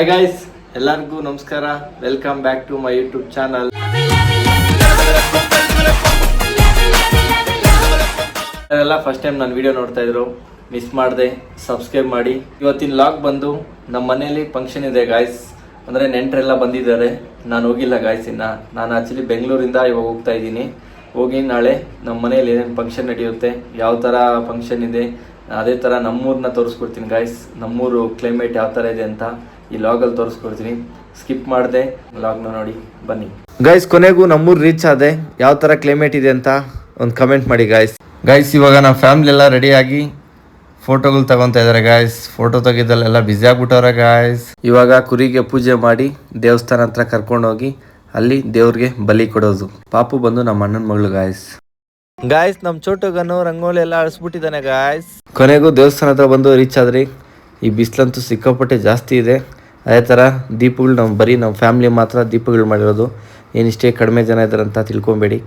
Hi guys, ಎಲ್ಲರಿಗೂ ನಮಸ್ಕಾರ. Welcome back to my YouTube channel. ಎಲ್ಲ ಫಸ್ಟ್ ಟೈಮ್ ನನ್ನ ವಿಡಿಯೋ ನೋಡ್ತಾ ಇದ್ರು, ಮಿಸ್ ಮಾಡಿದೆ, ಸಬ್ಸ್ಕ್ರೈಬ್ ಮಾಡಿ. ಇವತ್ತಿನ ಲಾಗ್ ಬಂದು ನಮ್ಮ ಮನೆಯಲ್ಲಿ ಫಂಕ್ಷನ್ ಇದೆ ಗಾಯ್ಸ್. ಅಂದರೆ ನೆಂಟರೆಲ್ಲ ಬಂದಿದ್ದಾರೆ, ನಾನು ಹೋಗಿಲ್ಲ ಗಾಯ್ಸ್. ನಾನು ಆ್ಯಕ್ಚುಲಿ ಬೆಂಗಳೂರಿಂದ ಇವಾಗ ಹೋಗ್ತಾ ಇದ್ದೀನಿ. ಹೋಗಿ ನಾಳೆ ನಮ್ಮ ಮನೇಲಿ ಏನೇನು ಫಂಕ್ಷನ್ ನಡೆಯುತ್ತೆ, ಯಾವ ಥರ ಫಂಕ್ಷನ್ ಇದೆ, ಅದೇ ಥರ ನಮ್ಮೂರನ್ನ ತೋರಿಸ್ಕೊಡ್ತೀನಿ ಗಾಯ್ಸ್. ನಮ್ಮೂರು ಕ್ಲೈಮೇಟ್ ಯಾವ ಥರ ಇದೆ ಅಂತ ಈ ಲಾಗಲ್ಲಿ ತೋರಿಸ್ಕೊಡ್ತೀನಿ. ಸ್ಕಿಪ್ ಮಾಡಿದೆ, ಲಾಗ್ನ ನೋಡಿ ಬನ್ನಿ ಗೈಸ್. ಕೊನೆಗೂ ನಮ್ಮೂರು ರೀಚ್ ಆದೆ. ಯಾವ ಥರ ಕ್ಲೈಮೇಟ್ ಇದೆ ಅಂತ ಒಂದು ಕಮೆಂಟ್ ಮಾಡಿ ಗಾಯ್ಸ್. ಇವಾಗ ನಮ್ಮ ಫ್ಯಾಮಿಲಿ ಎಲ್ಲ ರೆಡಿಯಾಗಿ ಫೋಟೋಗಳು ತಗೊತಾ ಇದ್ದಾರೆ ಗಾಯ್ಸ್. ಫೋಟೋ ತೆಗೆದಲ್ಲೆಲ್ಲ ಬ್ಯುಸಿ ಆಗ್ಬಿಟ್ಟವ್ರೆ ಗಾಯ್ಸ್. ಇವಾಗ ಕುರಿಗೆ ಪೂಜೆ ಮಾಡಿ ದೇವಸ್ಥಾನ ಹತ್ರ ಕರ್ಕೊಂಡೋಗಿ ಅಲ್ಲಿ ದೇವ್ರಿಗೆ ಬಲಿ ಕೊಡೋದು. ಪಾಪು ಬಂದು ನಮ್ಮ ಅಣ್ಣನ ಮಗಳು ಗಾಯ್ಸ್. ನಮ್ಮ ಚೋಟಗನು ರಂಗೋಲಿ ಎಲ್ಲ ಅಳಿಸ್ಬಿಟ್ಟಿದ್ದಾನೆ ಗಾಯ್ಸ್. ಕೊನೆಗೂ ದೇವಸ್ಥಾನ ಹತ್ರ ಬಂದು ರೀಚ್ ಆದ್ರಿ. ಈ ಬಿಸಿಲಂತೂ ಸಿಕ್ಕಾಪಟ್ಟೆ ಜಾಸ್ತಿ ಇದೆ. ಅದೇ ಥರ ದೀಪಗಳು ನಮ್ಮ ಫ್ಯಾಮಿಲಿ ಮಾತ್ರ ದೀಪಗಳು ಮಾಡಿರೋದು. ಏನಿಷ್ಟೇ ಕಡಿಮೆ ಜನ ಇದ್ದಾರೆ ಅಂತ ತಿಳ್ಕೊಬೇಡಿ.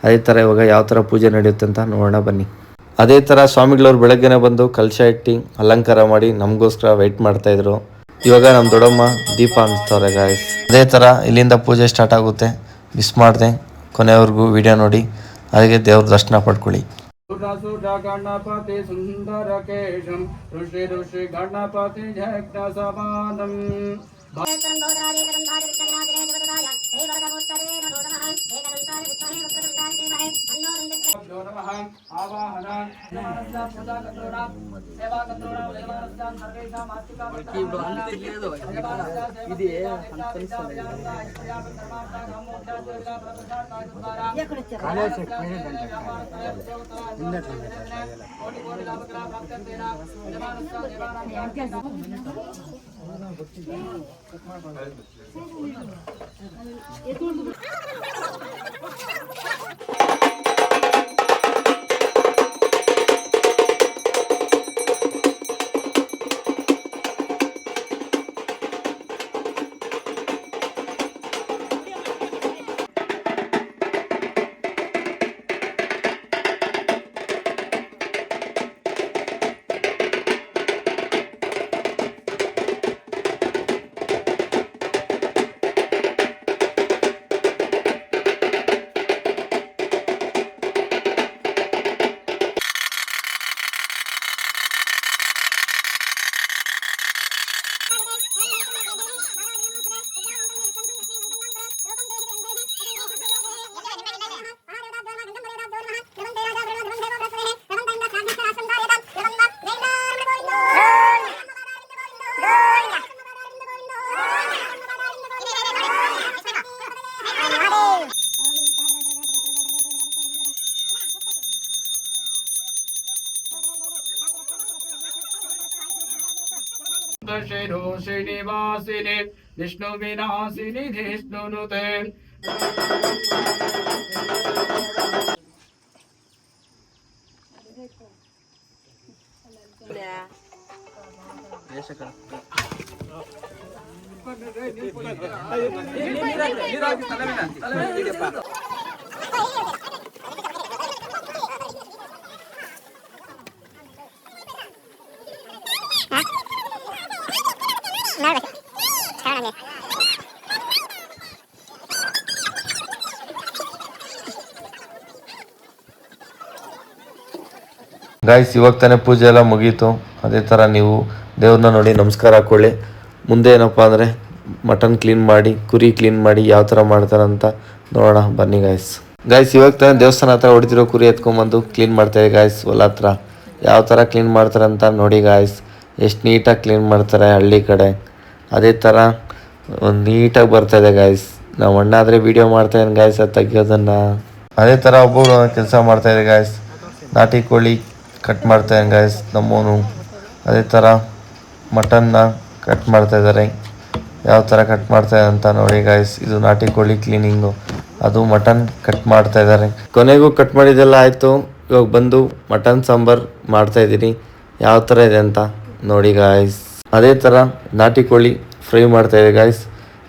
ಅದೇ ಥರ ಇವಾಗ ಯಾವ ಥರ ಪೂಜೆ ನಡೆಯುತ್ತೆ ಅಂತ ನೋಡೋಣ ಬನ್ನಿ. ಅದೇ ಥರ ಸ್ವಾಮಿಗಳವ್ರು ಬೆಳಗ್ಗೆನೇ ಬಂದು ಕಲಶ ಇಟ್ಟು ಅಲಂಕಾರ ಮಾಡಿ ನಮಗೋಸ್ಕರ ವೆಯ್ಟ್ ಮಾಡ್ತಾಯಿದ್ರು. ಇವಾಗ ನಮ್ಮ ದೊಡ್ಡಮ್ಮ ದೀಪ ಅನಿಸ್ತವ್ರೆ ಗಾಯ್ಸ್. ಅದೇ ಥರ ಇಲ್ಲಿಂದ ಪೂಜೆ ಸ್ಟಾರ್ಟ್ ಆಗುತ್ತೆ. ಮಿಸ್ ಮಾಡಿದೆ, ಕೊನೆವರೆಗೂ ವಿಡಿಯೋ ನೋಡಿ. ಹಾಗೆ ದೇವ್ರ ದರ್ಶನ ಪಡ್ಕೊಳ್ಳಿ. ಗಣಪತಿ ಸುಂದರ ಕೇಶಂ ಋಷಿ ಋಷಿ ಗಣಪತಿ ಜಗ್ನ ಸಮಾನಂ ಶ್ರೀನಿವಾಸಿನಿ ವಿಷ್ಣು ವಿನಾಶಿನಿ ಧಿಷ್ಣುನುತೆ ಗಾಯ್ಸ್. ಇವಾಗ ತಾನೇ ಪೂಜೆ ಎಲ್ಲ ಮುಗೀತು. ಅದೇ ಥರ ನೀವು ದೇವ್ರನ್ನ ನೋಡಿ ನಮಸ್ಕಾರ ಹಾಕ್ಕೊಳ್ಳಿ. ಮುಂದೆ ಏನಪ್ಪ ಅಂದರೆ ಮಟನ್ ಕ್ಲೀನ್ ಮಾಡಿ, ಕುರಿ ಕ್ಲೀನ್ ಮಾಡಿ ಯಾವ ಥರ ಮಾಡ್ತಾರಂತ ನೋಡೋಣ ಬನ್ನಿ ಗಾಯ್ಸ್. ಇವಾಗ ತಾನೇ ದೇವಸ್ಥಾನ ಹತ್ರ ಹೊಡಿತಿರೋ ಕುರಿ ಎತ್ಕೊಂಬಂದು ಕ್ಲೀನ್ ಮಾಡ್ತಾಯಿದೆ ಗಾಯ್ಸ್. ಹೊಲ ಹತ್ರ ಯಾವ ಥರ ಕ್ಲೀನ್ ಮಾಡ್ತಾರಂತ ನೋಡಿ ಗಾಯ್ಸ್. ಎಷ್ಟು ನೀಟಾಗಿ ಕ್ಲೀನ್ ಮಾಡ್ತಾರೆ ಹಳ್ಳಿ ಕಡೆ. ಅದೇ ಥರ ಒಂದು ನೀಟಾಗಿ ಬರ್ತಾಯಿದೆ ಗಾಯ್ಸ್. ನಾವು ಅಣ್ಣ ಆದರೆ ವೀಡಿಯೋ ಮಾಡ್ತಾಯಿದ್ದೀನಿ ಗಾಯ್ಸ್ ಅದು ತೆಗಿಯೋದನ್ನು. ಅದೇ ಥರ ಒಬ್ಬರು ಕೆಲಸ ಮಾಡ್ತಾಯಿದೆ ಗಾಯ್ಸ್. ನಾಟಿ ಕೋಳಿ ಕಟ್ ಮಾಡ್ತಾಯಿದ್ದೀನಿ ಗಾಯ್ಸ್ ನಮ್ಮವನು. ಅದೇ ಥರ ಮಟನ್ನ ಕಟ್ ಮಾಡ್ತಾಯಿದ್ದಾರೆ. ಯಾವ ಥರ ಕಟ್ ಮಾಡ್ತಾಯಿದ್ದಾರೆ ಅಂತ ನೋಡಿ ಗಾಯ್ಸ್. ಇದು ನಾಟಿ ಕೋಳಿ ಕ್ಲೀನಿಂಗು, ಅದು ಮಟನ್ ಕಟ್ ಮಾಡ್ತಾಯಿದ್ದಾರೆ. ಕೊನೆಗೂ ಕಟ್ ಮಾಡಿದ್ದೆಲ್ಲ ಆಯಿತು. ಇವಾಗ ಬಂದು ಮಟನ್ ಸಾಂಬಾರು ಮಾಡ್ತಾಯಿದ್ದೀನಿ. ಯಾವ ಥರ ಇದೆ ಅಂತ ನೋಡಿ ಗಾಯ್ಸ್. ಅದೇ ಥರ ನಾಟಿ ಕೋಳಿ ಫ್ರೈ ಮಾಡ್ತಾಯಿದೆ ಗಾಯ್ಸ್.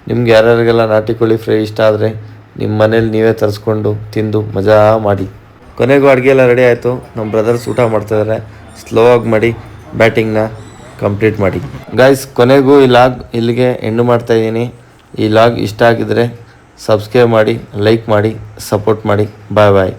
ನಿಮ್ಗೆ ಯಾರ್ಯಾರಿಗೆಲ್ಲ ನಾಟಿ ಕೋಳಿ ಫ್ರೈ ಇಷ್ಟ ಆದರೆ ನಿಮ್ಮ ಮನೇಲಿ ನೀವೇ ತರಿಸ್ಕೊಂಡು ತಿಂದು ಮಜಾ ಮಾಡಿ. ಕೊನೆಗೂ ಅಡುಗೆ ಎಲ್ಲ ರೆಡಿ ಆಯಿತು. ನಮ್ಮ ಬ್ರದರ್ಸ್ ಊಟ ಮಾಡ್ತಾಯಿದ್ದಾರೆ. ಸ್ಲೋ ಆಗಿ ಮಾಡಿ ಬ್ಯಾಟಿಂಗ್ನ. ಕಂಪ್ಲೀಟ್ ಮಾಡಿ. ಗಾಯ್ಸ್, ಕೊನೆಗೂ ಈ ಲಾಗ್ ಇಲ್ಲಿಗೆ ಎಂಡ್ ಮಾಡ್ತಾ ಇದ್ದೀನಿ. ಈ ಲಾಗ್ ಇಷ್ಟ ಆಗಿದ್ರೆ ಸಬ್ಸ್ಕ್ರೈಬ್ ಮಾಡಿ, ಲೈಕ್ ಮಾಡಿ, ಸಪೋರ್ಟ್ ಮಾಡಿ. ಬಾಯ್ ಬಾಯ್.